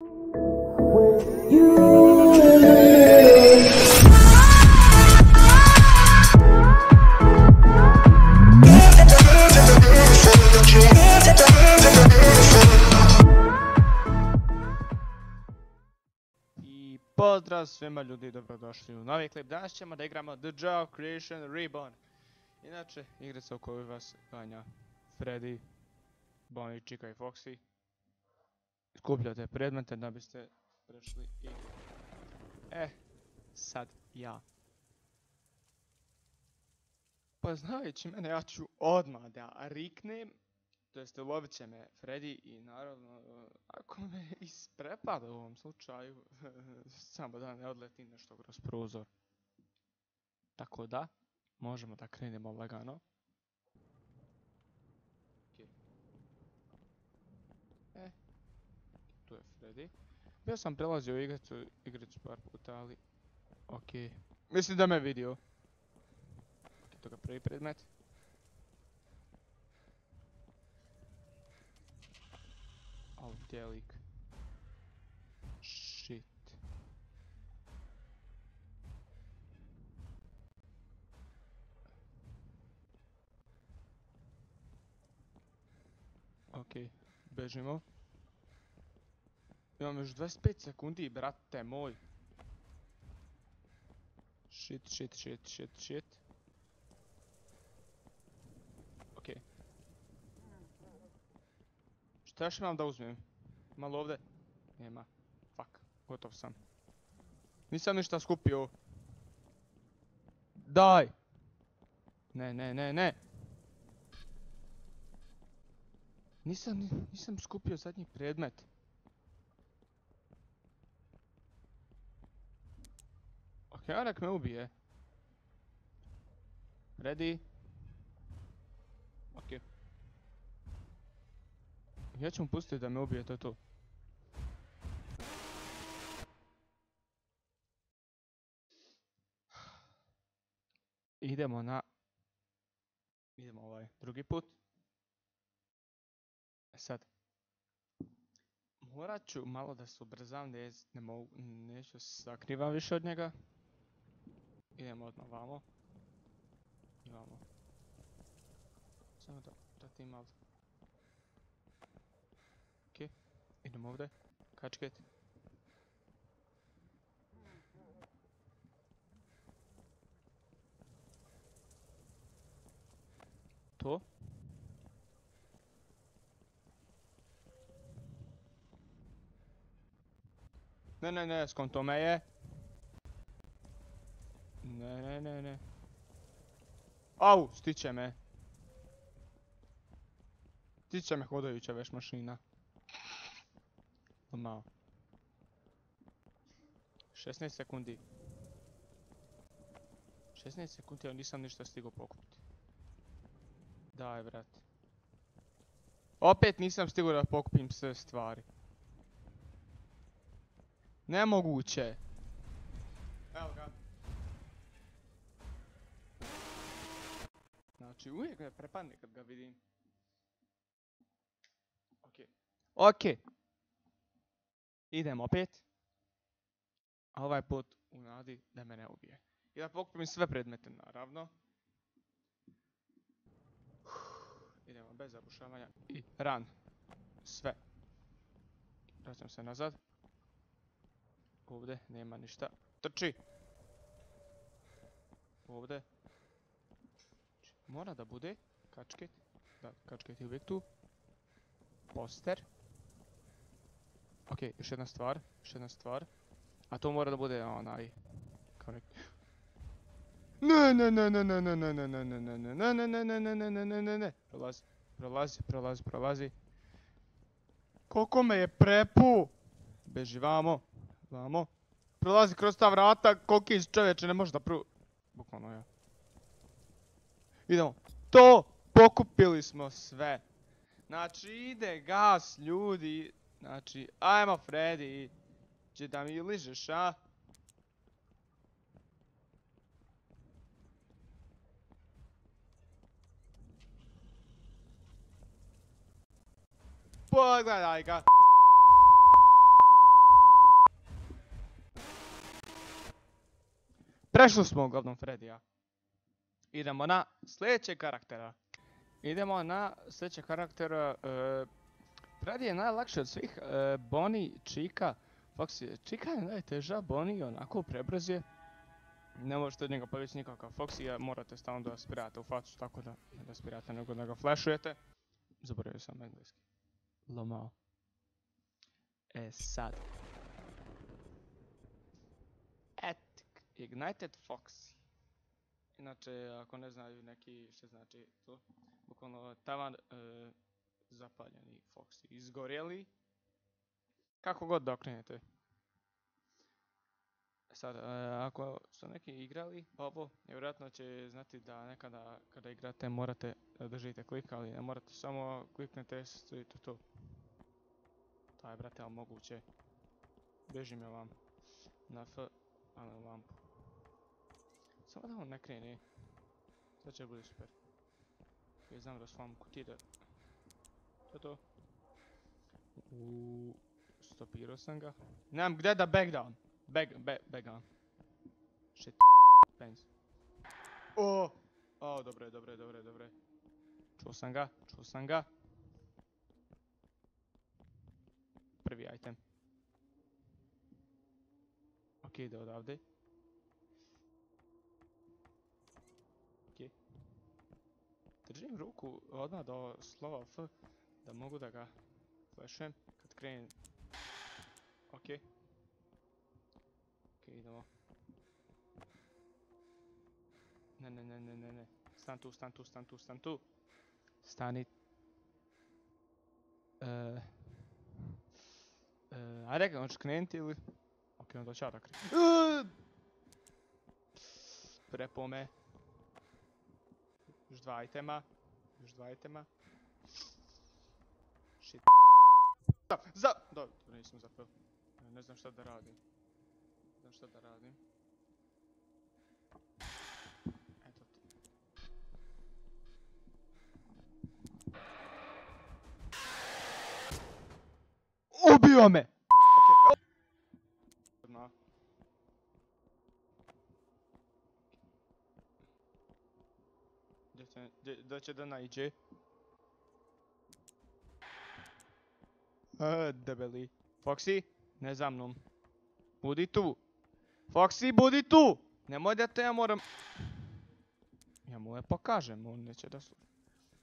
I pozdrav svima ljudi, dobrodošli u novi klip. Danas ćemo da igramo The Joe Creation Reborn. Inače, igrica u kojoj vas ganja Freddy, Bonnie, Chica i Foxy. Skupljate predmete da biste prešli i... sad ja. Poznavajući mene, ja ću odmah da riknem. To jest, lovit će me Freddy i naravno, ako me isprepada u ovom slučaju, samo da ne odleti nešto kroz prozor. Tako da, možemo da krenemo lagano. Tu je Freddy. Bio sam prelazio u igricu par puta, ali... okej. Mislim da me vidio. To ga prvi predmet. Au, gdje je lik? Shit. Okej, bežimo. Imam još 25 sekundi, brate moj. Shit. Okej. Šta još imam da uzmem? Malo ovdje? Nema. Fuck, gotov sam. Nisam ništa skupio. Daj! Ne. Nisam skupio zadnji predmet. Okej, nek me ubije. Ready? Okej. Ja ću mu pustiti da me ubije, to je to. Idemo ovaj drugi put. Sad. Morat ću malo da se ubrzam, neću sakrivam više od njega. Idemo odmah vamo. I vamo. Samo da ti malo. Okej, idemo ovdje. Kačket. To. Ne, skonto me je. Ne. Au, stiče me. Stiče me hodajuća veš mašina. Odmah. 16 sekundi. 16 sekundi, ali nisam ništa stigao pokupiti. Daj, brat. Opet nisam stigao da pokupim sve stvari. Nemoguće. Evo ga. Znači, uvijek me prepadne kad ga vidim. Okej. Idem opet. A ovaj put u nadi da me ne ubije. I da pokupim sve predmete, naravno. Idemo bez zabušavanja i run. Sve. Vraćam se nazad. Ovdje nema ništa. Trči! Ovdje. Mora da bude kačket. Da, kačket je uvijek tu. Poster. Okej, još jedna stvar. A to mora da bude onaj... kao neki... Ne. Prolazi. Koliko me je prepu! Beži vamo. Prolazi kroz ta vrata, kokić čovječe, ne može da bukvalno ja. Idemo. To! Pokupili smo sve. Znači, ide gas, ljudi. Znači, ajmo Freddy. Če da mi ližeš, a? Pogledaj ga. Prešli smo uglavnom Fredija. Idemo na sljedećeg karaktera. Freddy je najlakši od svih. Bonnie, Chica, Foxy. Chica je najteža, Bonnie onako prebrz je. Ne možete od njega pobjeći nikakav Foxy, morate stalno da spirate u facu, tako da ne da spirate nego da ga flashujete. Zaboravio sam engleski. Lomao. Sad. Ignited Foxy. Inače, ako ne znaju neki što znači to, bukvalno tavan zapaljeni Foxy. Izgorjeli. Kako god da okrenete. Sad, ako su neki igrali ovo, vjerojatno će znati da nekada kada igrate morate držite klika, ali ne morate, samo kliknete i to. To je, brate, ali moguće. Bežim ja vam na F, ali na lampu. Samo da on ne krene. Sad će bude super. Ja znam da s vam kutira. To. Stopirao sam ga. Nemam gdje da back down. Back down. Shit. Pens. Dobre. Čuo sam ga. Prvi item. Ok, ide odavde. Ok. Držim ruku odmah do slova F, da mogu da ga flashujem kad krenem. Ok. Ok, idemo. Ne. Stan tu. Stani. Ajde ga, hoćeš krenuti ili? Ok, onda ću ja da krenem. Prepo me. Još dva itema. Shit. Dobro, nisam zapeo. Ne znam šta da radim. Eto ti. Ubio me! Gdje će da naiđe? Debeli. Foxy, ne za mnom. Budi tu. Foxy, budi tu! Nemoj da te ja moram... Ja mu je pokažem, on neće da sluša.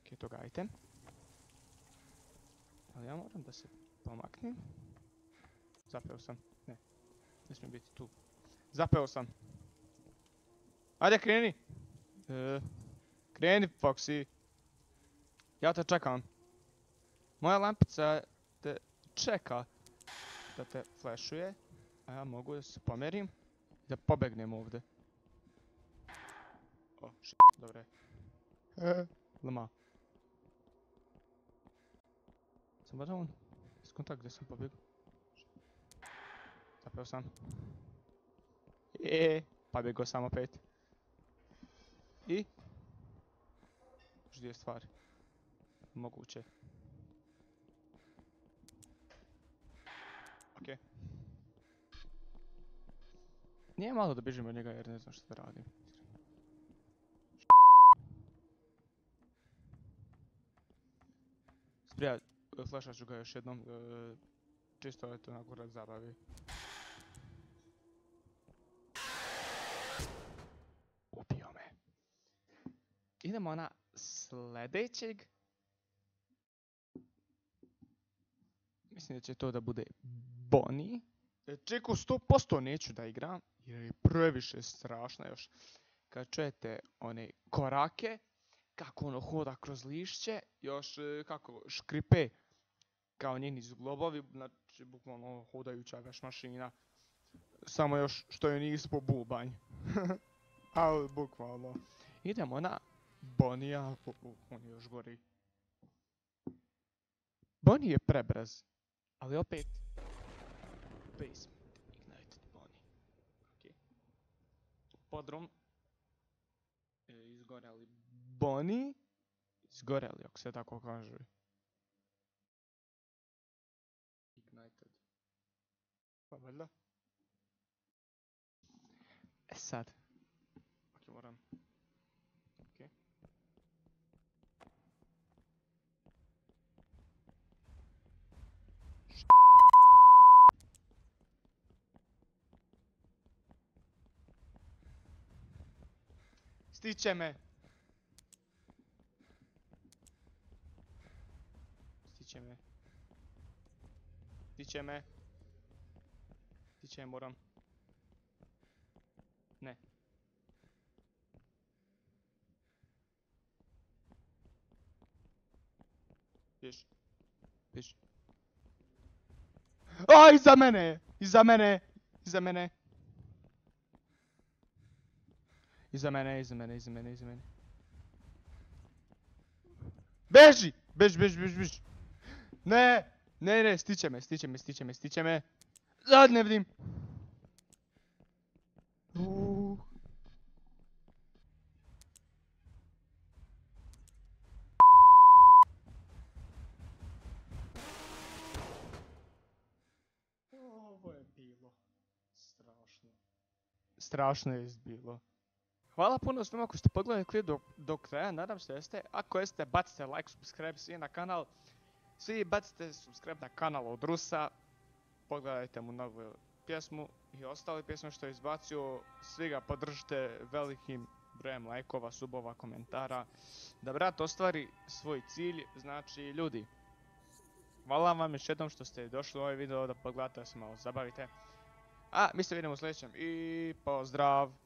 Ok, toga item. Ali ja moram da se pomaknem. Zapeo sam. Ne smijem biti tu. Zapeo sam. Ajde, kreni! Kreni, Foxy. Ja te čekam. Moja lampica te čeka da te flashuje. A ja mogu da se pomerim i da pobegnem ovdje. Shit, dobro je. Lama. Sam da on iskontakt gdje sam pobjegao. Zapeo sam. Pobjegao sam opet. I? Još dvije stvari. Moguće. Ok. Nije malo da bježim od njega jer ne znam što da radim. Sprija, flashat ću ga još jednom. Čisto je to onako rad zabavi. Ubio me. Idemo na sljedećeg. Mislim da će to da bude Bonnie. Chiku 100% neću da igram, jer je previše strašna još. Kad čujete one korake, kako ono hoda kroz lišće, još kako škripe kao njeni zglobovi, znači bukvalno hodajuća veš mašina. Samo još što joj nismo bubanj. Ali bukvalno. Idemo na Bonija, on je još gori. Bonnie je prebrz, ali opet Basement Ignited Bonnie. Ok. Podrum. Izgoreli Bonnie. Izgoreli, ako se tako kaže. Ignited. Pa valjda. Sad. moram. Okej. Stiće me. Stiće me. Stiće me. Stiće me, moram. Ne. Bježi. Bježi. A, iza mene! Iza mene! Iza mene! Iza mene, iza mene, iza mene, iza mene. Beži! Beži, beži, beži, beži. Ne! Ne, ne, stiće me, stiće me, stiće me, stiće me. Sad ne vidim. Ovo je bilo strašno. Strašno je bilo. Hvala puno svima ako ste pogledali klip do kraja, nadam se da jeste. Ako jeste, bacite like, subscribe svi na kanal. Svi bacite subscribe na kanal od Rusa. Pogledajte mu novu pjesmu i ostale pjesme što je izbacio. Svi ga podržite velikim brojem lajkova, subova, komentara. Da brat ostvari svoj cilj, znači ljudi. Hvala vam još jednom što ste došli u ovaj video da pogledate, da se malo zabavite. A mi se vidimo u sljedećem i pozdrav!